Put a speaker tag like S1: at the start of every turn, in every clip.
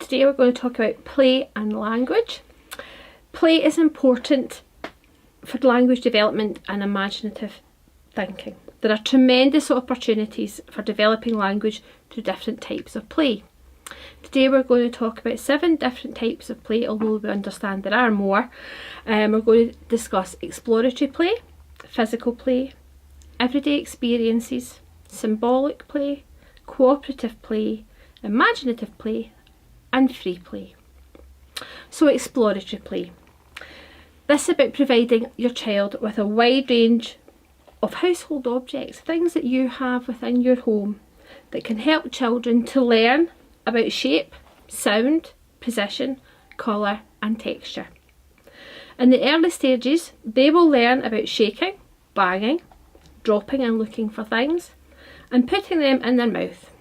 S1: today we're going to talk about play and language. Play is important for language development and imaginative thinking. There are tremendous opportunities for developing language through different types of play. Today we're going to talk about 7 different types of play, although we understand there are more. We're going to discuss exploratory play, physical play, everyday experiences, symbolic play, cooperative play, imaginative play and free play. So exploratory play. This is about providing your child with a wide range of household objects, things that you have within your home that can help children to learn about shape, sound, position, colour and texture. In the early stages, they will learn about shaking, banging, dropping and looking for things, and putting them in their mouth.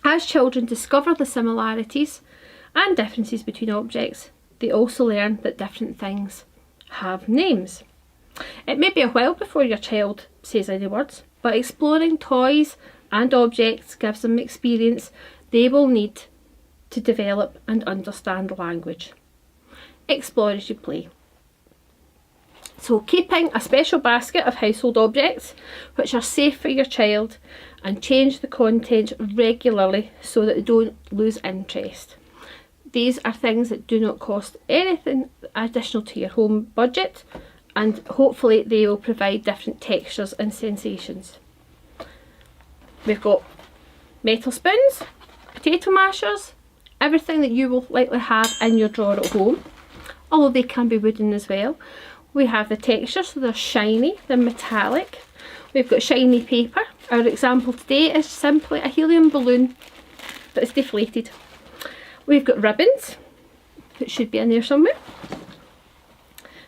S1: As children discover the similarities and differences between objects, they also learn that different things have names. It may be a while before your child says any words, but exploring toys and objects gives them experience they will need to develop and understand language. Exploratory play. So keeping a special basket of household objects which are safe for your child, and change the contents regularly so that they don't lose interest. These are things that do not cost anything additional to your home budget, and hopefully they will provide different textures and sensations. We've got metal spoons, potato mashers, everything that you will likely have in your drawer at home, although they can be wooden as well. We have the texture, so they're shiny, they're metallic. We've got shiny paper. Our example today is simply a helium balloon that is deflated. We've got ribbons, that should be in there somewhere.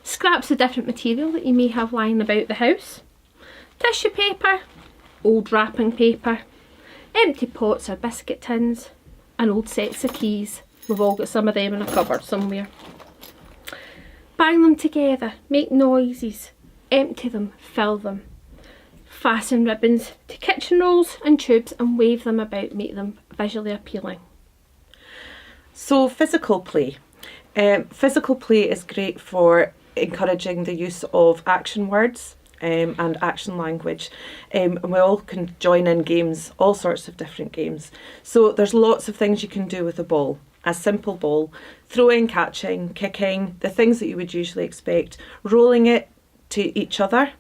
S1: Scraps of different material that you may have lying about the house. Tissue paper, old wrapping paper, empty pots or biscuit tins, and old sets of keys. We've all got some of them in a cupboard somewhere. Bang them together, make noises, empty them, fill them. Fasten ribbons to kitchen rolls and tubes and wave them about, make them visually appealing.
S2: So physical play. Physical play is great for encouraging the use of action words and action language. And we all can join in games, all sorts of different games. So there's lots of things you can do with a ball. A simple ball, throwing, catching, kicking, the things that you would usually expect, rolling it to each other,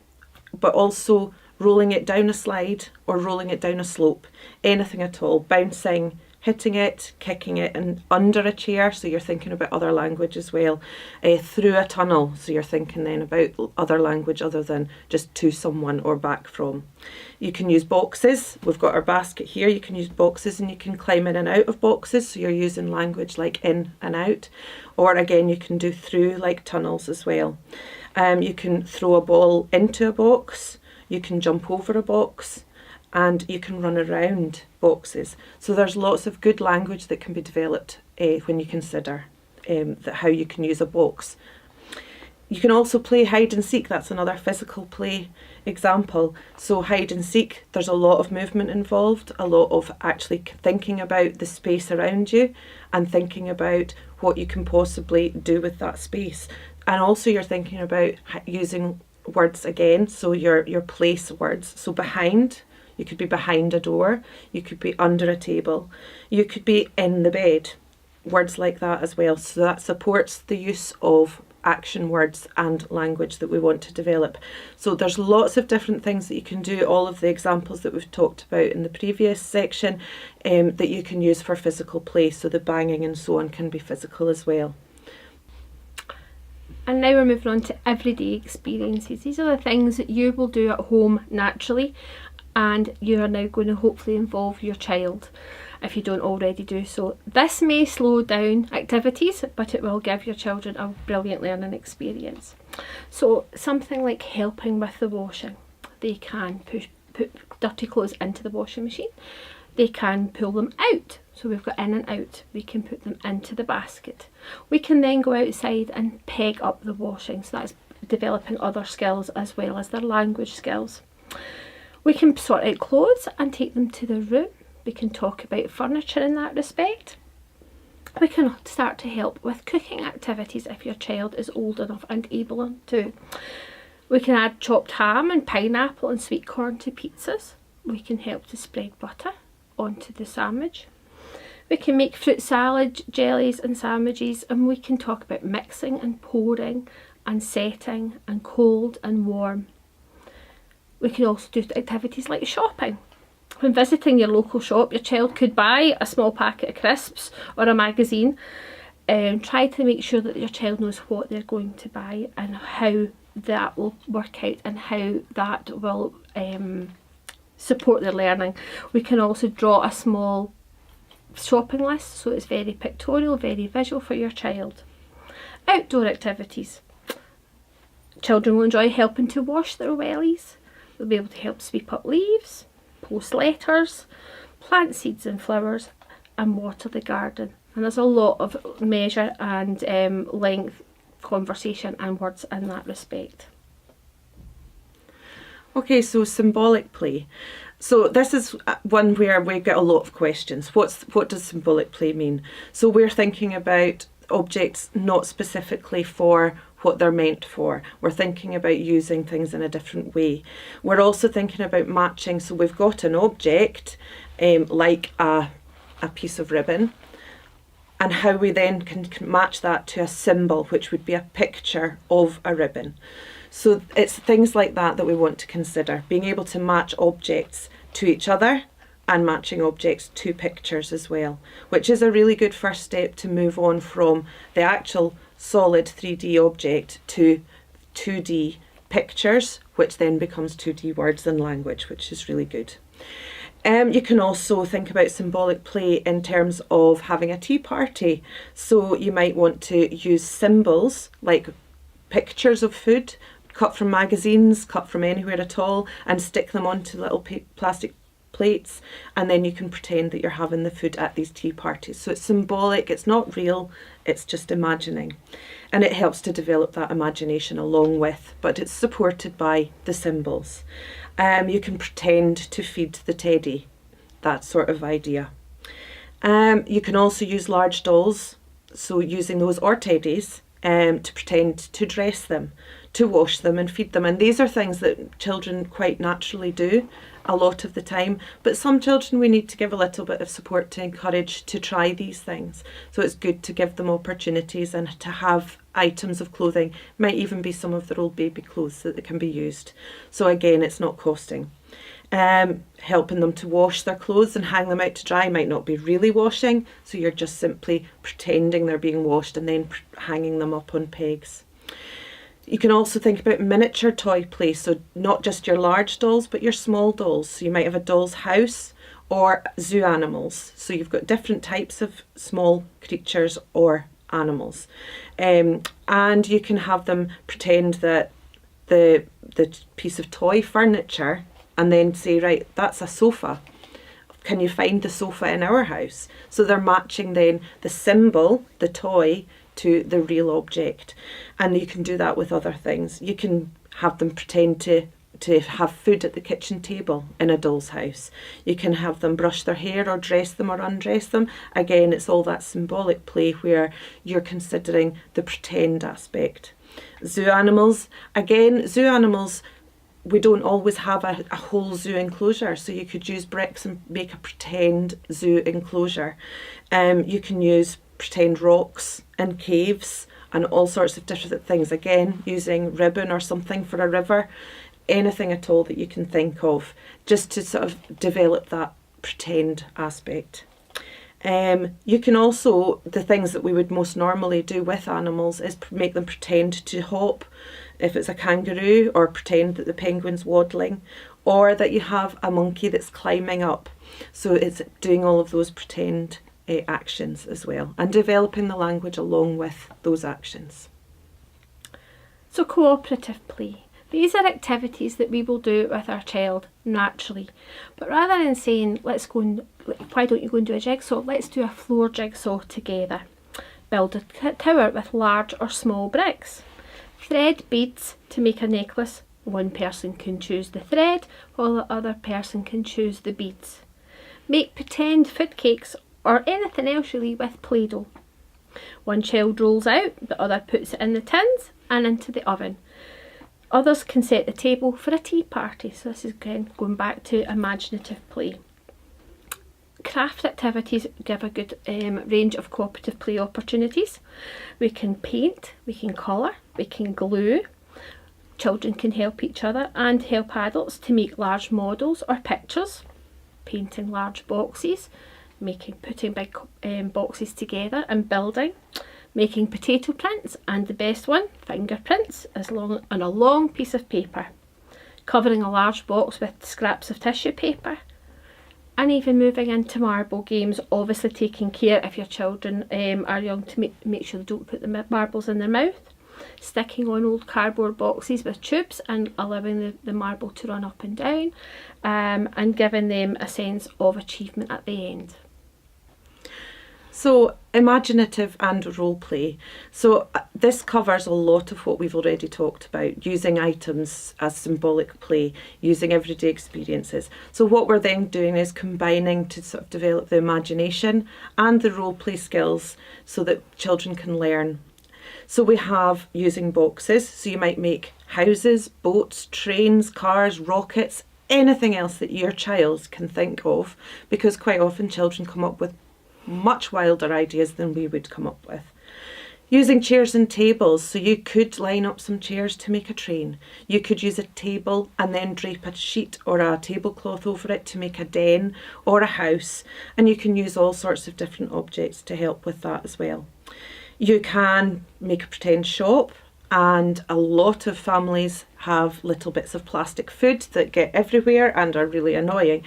S2: but also rolling it down a slide or rolling it down a slope, anything at all, bouncing, hitting it, kicking it, and under a chair, so you're thinking about other language as well, through a tunnel, so you're thinking then about other language other than just to someone or back from. You can use boxes. We've got our basket here. You can use boxes and you can climb in and out of boxes, so you're using language like in and out, or again you can do through, like tunnels as well. You can throw a ball into a box, you can jump over a box, and you can run around boxes. So there's lots of good language that can be developed when you consider how you can use a box. You can also play hide and seek. That's another physical play example. So hide and seek, there's a lot of movement involved, a lot of actually thinking about the space around you and thinking about what you can possibly do with that space. And also you're thinking about using words again, so your place words. So behind, you could be behind a door, you could be under a table, you could be in the bed, words like that as well. So that supports the use of action words and language that we want to develop. So there's lots of different things that you can do, all of the examples that we've talked about in the previous section that you can use for physical play. So the banging and so on can be physical as well.
S1: And now we're moving on to everyday experiences. These are the things that you will do at home naturally, and you are now going to hopefully involve your child if you don't already do so. This may slow down activities, but it will give your children a brilliant learning experience. So something like helping with the washing. They can put dirty clothes into the washing machine. They can pull them out. So we've got in and out. We can put them into the basket. We can then go outside and peg up the washing. So that's developing other skills as well as their language skills. We can sort out clothes and take them to the room. We can talk about furniture in that respect. We can start to help with cooking activities if your child is old enough and able to. We can add chopped ham and pineapple and sweet corn to pizzas. We can help to spread butter onto the sandwich. We can make fruit salad, jellies and sandwiches, and we can talk about mixing and pouring and setting and cold and warm. We can also do activities like shopping. When visiting your local shop, your child could buy a small packet of crisps or a magazine. Try to make sure that your child knows what they're going to buy and how that will work out and how that will support their learning. We can also draw a small shopping list so it's very pictorial, very visual for your child. Outdoor activities. Children will enjoy helping to wash their wellies. They'll be able to help sweep up leaves, post letters, plant seeds and flowers, and water the garden. And there's a lot of measure and length, conversation and words in that respect.
S2: Okay, so symbolic play. So this is one where we get a lot of questions. What does symbolic play mean? So we're thinking about objects not specifically for what they're meant for. We're thinking about using things in a different way. We're also thinking about matching. So we've got an object like a piece of ribbon, and how we then can match that to a symbol, which would be a picture of a ribbon. So it's things like that that we want to consider, being able to match objects to each other and matching objects to pictures as well, which is a really good first step to move on from the actual solid 3D object to 2D pictures, which then becomes 2D words and language, which is really good. You can also think about symbolic play in terms of having a tea party. So you might want to use symbols like pictures of food, cut from magazines, cut from anywhere at all, and stick them onto little plastic plates, and then you can pretend that you're having the food at these tea parties. So it's symbolic, it's not real, it's just imagining. And it helps to develop that imagination along with, but it's supported by the symbols. You can pretend to feed the teddy, that sort of idea. You can also use large dolls, so using those or teddies to pretend to dress them, to wash them and feed them. And these are things that children quite naturally do a lot of the time, but some children we need to give a little bit of support to encourage to try these things. So it's good to give them opportunities and to have items of clothing, might even be some of their old baby clothes that can be used. So again, it's not costing. Helping them to wash their clothes and hang them out to dry might not be really washing, so you're just simply pretending they're being washed and then hanging them up on pegs. You can also think about miniature toy play, so not just your large dolls but your small dolls. So you might have a doll's house or zoo animals, so you've got different types of small creatures or animals, and you can have them pretend that the piece of toy furniture, and then say, right, that's a sofa. Can you find the sofa in our house? So they're matching then the symbol, the toy, to the real object. And you can do that with other things. You can have them pretend to have food at the kitchen table in a doll's house. You can have them brush their hair or dress them or undress them. Again, it's all that symbolic play where you're considering the pretend aspect. Zoo animals, again, zoo animals, we don't always have a whole zoo enclosure, so you could use bricks and make a pretend zoo enclosure. You can use pretend rocks and caves and all sorts of different things, again using ribbon or something for a river, anything at all that you can think of, just to sort of develop that pretend aspect. You can also, the things that we would most normally do with animals is make them pretend to hop, if it's a kangaroo, or pretend that the penguin's waddling, or that you have a monkey that's climbing up. So it's doing all of those pretend actions as well, and developing the language along with those actions.
S1: So cooperative play. These are activities that we will do with our child naturally. But rather than saying, let's go and, why don't you go and do a jigsaw? Let's do a floor jigsaw together. Build a tower with large or small bricks. Thread beads to make a necklace. One person can choose the thread, while the other person can choose the beads. Make pretend food cakes or anything else really with Play-Doh. One child rolls out, the other puts it in the tins and into the oven. Others can set the table for a tea party. So this is again going back to imaginative play. Craft activities give a good range of cooperative play opportunities. We can paint, we can colour, we can glue. Children can help each other and help adults to make large models or pictures, painting large boxes, putting big boxes together and building, making potato prints, and the best one, fingerprints, on a long piece of paper, covering a large box with scraps of tissue paper, and even moving into marble games, obviously taking care if your children are young to make sure they don't put the marbles in their mouth, sticking on old cardboard boxes with tubes and allowing the marble to run up and down, and giving them a sense of achievement at the end.
S2: So imaginative and role play. So this covers a lot of what we've already talked about, using items as symbolic play, using everyday experiences. So what we're then doing is combining to sort of develop the imagination and the role play skills so that children can learn. So we have using boxes, so you might make houses, boats, trains, cars, rockets, anything else that your child can think of, because quite often children come up with much wilder ideas than we would come up with. Using chairs and tables, so you could line up some chairs to make a train. You could use a table and then drape a sheet or a tablecloth over it to make a den or a house, and you can use all sorts of different objects to help with that as well. You can make a pretend shop, and a lot of families have little bits of plastic food that get everywhere and are really annoying.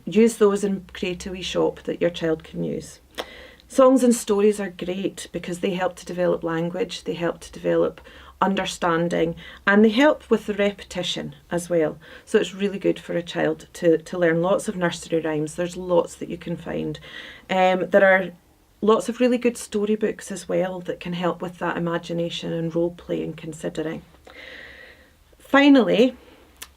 S2: Use those and create a wee shop that your child can use. Songs and stories are great because they help to develop language, they help to develop understanding, and they help with the repetition as well. So it's really good for a child to learn lots of nursery rhymes. There's lots that you can find. There are lots of really good storybooks as well that can help with that imagination and role play and considering. Finally,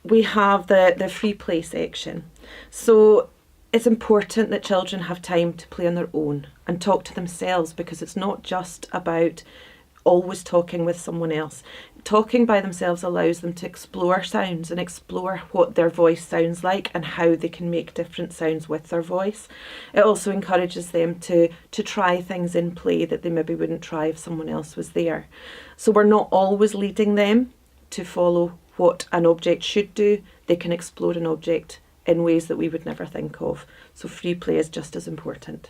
S2: we have the free play section. So it's important that children have time to play on their own and talk to themselves, because it's not just about always talking with someone else. Talking by themselves allows them to explore sounds and explore what their voice sounds like and how they can make different sounds with their voice. It also encourages them to try things in play that they maybe wouldn't try if someone else was there. So we're not always leading them to follow what an object should do. They can explore an object in ways that we would never think of. So free play is just as important.